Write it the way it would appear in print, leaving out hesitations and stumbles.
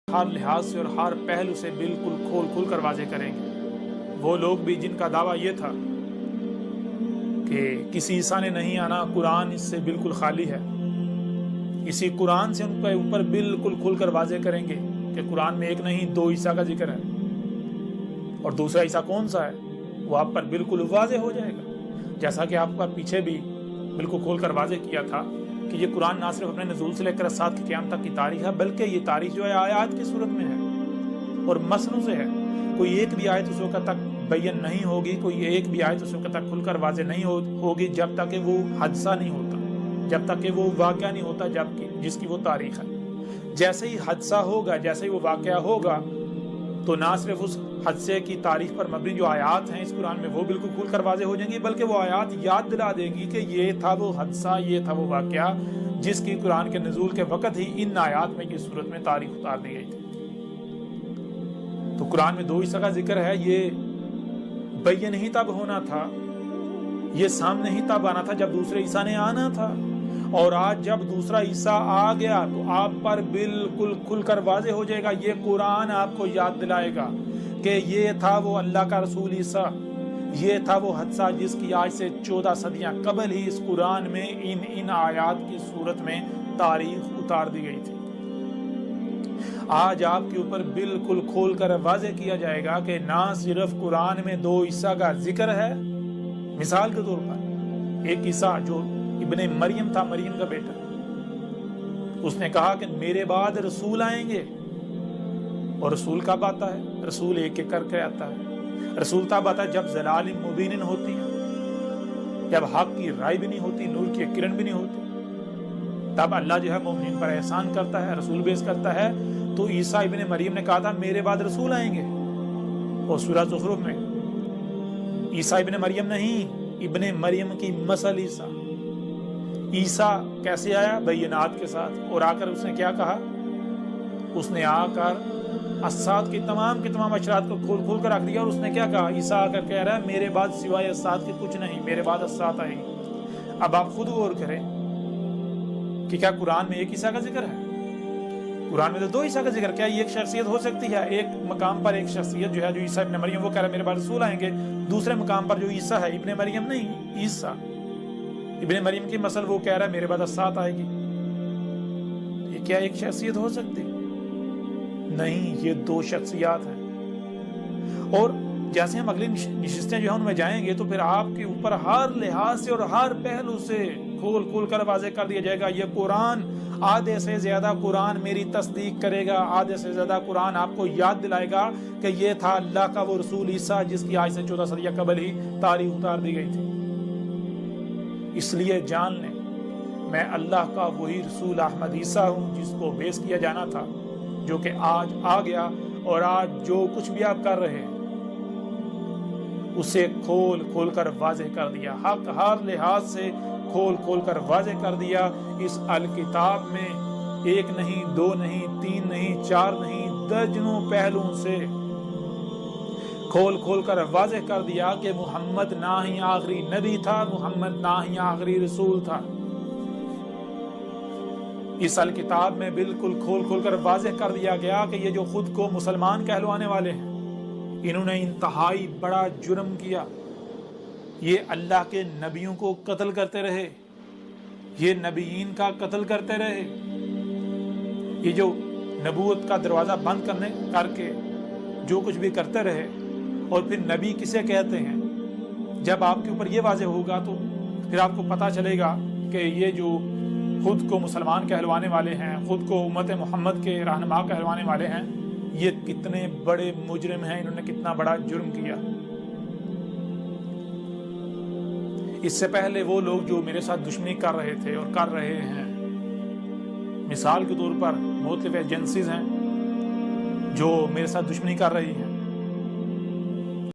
ہر لحاظ سے اور ہر پہلو سے بالکل کھول کر واضح کریں گے۔ وہ لوگ بھی جن کا دعویٰ یہ تھا کہ کسی عیسیٰ نے نہیں آنا، قرآن اس سے بالکل خالی ہے، اسی قرآن سے ان کے اوپر بالکل کھل کر واضح کریں گے کہ قرآن میں ایک نہیں دو عیسیٰ کا ذکر ہے، اور دوسرا عیسیٰ کون سا ہے وہ آپ پر بالکل واضح ہو جائے گا۔ جیسا کہ آپ کا پیچھے بھی بالکل کھول کر واضح کیا تھا کہ یہ قرآن نہ صرف اپنے نزول سے لے کر ساتھ کی قیامت تک کی تاریخ ہے، بلکہ یہ تاریخ جو ہے آیات کی صورت میں ہے اور مسنوں سے ہے۔ کوئی ایک بھی آیت اس وقت تک بیان نہیں ہوگی، کوئی ایک بھی آیت اس وقت تک کھل کر واضح نہیں ہوگی جب تک کہ وہ حادثہ نہیں ہوتا، جب تک کہ وہ واقعہ نہیں ہوتا جس کی وہ تاریخ ہے۔ جیسے ہی حادثہ ہوگا، جیسے ہی وہ واقعہ ہوگا، تو نہ صرف اس حادثے کی تاریخ پر مبنی جو آیات ہیں اس قرآن میں وہ بالکل کھل کر واضح ہو جائیں گی، بلکہ وہ آیات یاد دلا دیں گی کہ یہ تھا وہ حادثہ، یہ تھا وہ واقعہ جس کی قرآن کے نزول کے وقت ہی ان آیات میں کی صورت میں تاریخ اتار دی گئی تھی۔ تو قرآن میں دو عیسیٰ کا ذکر ہے، یہ بیان ہی تب ہونا تھا، یہ سامنے ہی تب آنا تھا جب دوسرے عیسیٰ نے آنا تھا، اور آج جب دوسرا عیسیٰ آ گیا تو آپ پر بالکل کھل کر واضح ہو جائے گا۔ یہ قرآن آپ کو یاد دلائے گا کہ یہ تھا وہ اللہ کا رسول عیسیٰ، یہ تھا وہ حادثہ جس کی آج سے 14 صدیاں قبل ہی اس قرآن میں ان آیات کی صورت میں تاریخ اتار دی گئی تھی۔ آج آپ کے اوپر بالکل کھول کر واضح کیا جائے گا کہ نہ صرف قرآن میں دو عیسیٰ کا ذکر ہے، مثال کے طور پر ایک عیسیٰ جو ابن مریم تھا، مریم کا بیٹا، اس نے کہا کہ میرے بعد رسول آئیں گے، اور رسول کب آتا ہے؟ رسول ایک ایک کر کے آتا ہے۔ رسول تب آتا ہے جب ضلال مبین ہوتی ہے، جب حق کی رائے بھی نہیں ہوتی، نور کی کرن بھی نہیں ہوتی، تب اللہ جو ہے مومنین پر احسان کرتا ہے، رسول بیس کرتا ہے۔ تو عیسیٰ ابن مریم نے کہا تھا میرے بعد رسول آئیں گے، اور سورہ زخرف میں عیسیٰ ابن مریم نہیں، ابن مریم کی مثل عیسیٰ۔ عیسیٰ کیسے آیا؟ بینات کے ساتھ، اور آ کر اس نے کیا کہا؟ اس نے آ کر اسات کی تمام اشرات کو کھول کر رکھ دیا، اور اس نے کیا کہا؟ عیسیٰ آ کر کہہ رہا ہے میرے بعد سوائے اسات کے کچھ نہیں، میرے بعد اسات آئیں گے۔ اب آپ خود غور کریں کہ کیا قرآن میں ایک عیسیٰ کا ذکر ہے؟ قرآن میں تو دو عیسیٰ کا ذکر۔ کیا یہ ایک شخصیت ہو سکتی ہے؟ ایک مقام پر ایک شخصیت جو ہے جو عیسیٰ ابن مریم، وہ کہہ رہا ہے میرے بعد رسول آئیں گے، دوسرے مقام پر جو عیسیٰ ہے ابن مریم نہیں، عیسیٰ ابن مریم کی مثل، وہ کہہ رہا ہے میرے بعد اسات آئے گی۔ یہ کیا ایک شخصیت ہو سکتی؟ نہیں، یہ دو شخصیات ہیں۔ اور جیسے ہم اگلی نشستیں جو ہیں ان میں جائیں گے تو پھر آپ کے اوپر ہر لحاظ سے اور ہر پہلو سے کھول کر واضح کر دیا جائے گا۔ یہ قرآن آدھے سے زیادہ قرآن میری تصدیق کرے گا، آدھے سے زیادہ قرآن آپ کو یاد دلائے گا کہ یہ تھا اللہ کا وہ رسول عیسیٰ جس کی آج سے 14 صدیاں قبل ہی تاریخ اتار دی گئی تھی۔ اس لیے جان لیں میں اللہ کا وہی رسول احمد عیسیٰ ہوں جس کو بیس کیا جانا تھا، جو کہ آج آ گیا، اور آج جو کچھ بھی آپ کر رہے ہیں اسے کھول کر واضح کر دیا، حق ہر لحاظ سے کھول کر واضح کر دیا۔ اس الکتاب میں ایک نہیں، دو نہیں، تین نہیں، چار نہیں، درجنوں پہلوؤں سے کھول کر واضح کر دیا کہ محمد نہ ہی آخری نبی تھا، محمد نہ ہی آخری رسول تھا۔ اس الکتاب میں بالکل کھول کر واضح کر دیا گیا کہ یہ جو خود کو مسلمان کہلوانے والے ہیں، انہوں نے انتہائی بڑا جرم کیا۔ یہ اللہ کے نبیوں کو قتل کرتے رہے، یہ نبیین کا قتل کرتے رہے، یہ جو نبوت کا دروازہ بند کر کے جو کچھ بھی کرتے رہے۔ اور پھر نبی کسے کہتے ہیں؟ جب آپ کے اوپر یہ واضح ہوگا تو پھر آپ کو پتہ چلے گا کہ یہ جو خود کو مسلمان کہلوانے والے ہیں، خود کو امت محمد کے رہنما کہلوانے والے ہیں، یہ کتنے بڑے مجرم ہیں، انہوں نے کتنا بڑا جرم کیا۔ اس سے پہلے وہ لوگ جو میرے ساتھ دشمنی کر رہے تھے اور کر رہے ہیں، مثال کے طور پر مختلف ایجنسیز ہیں جو میرے ساتھ دشمنی کر رہی ہیں،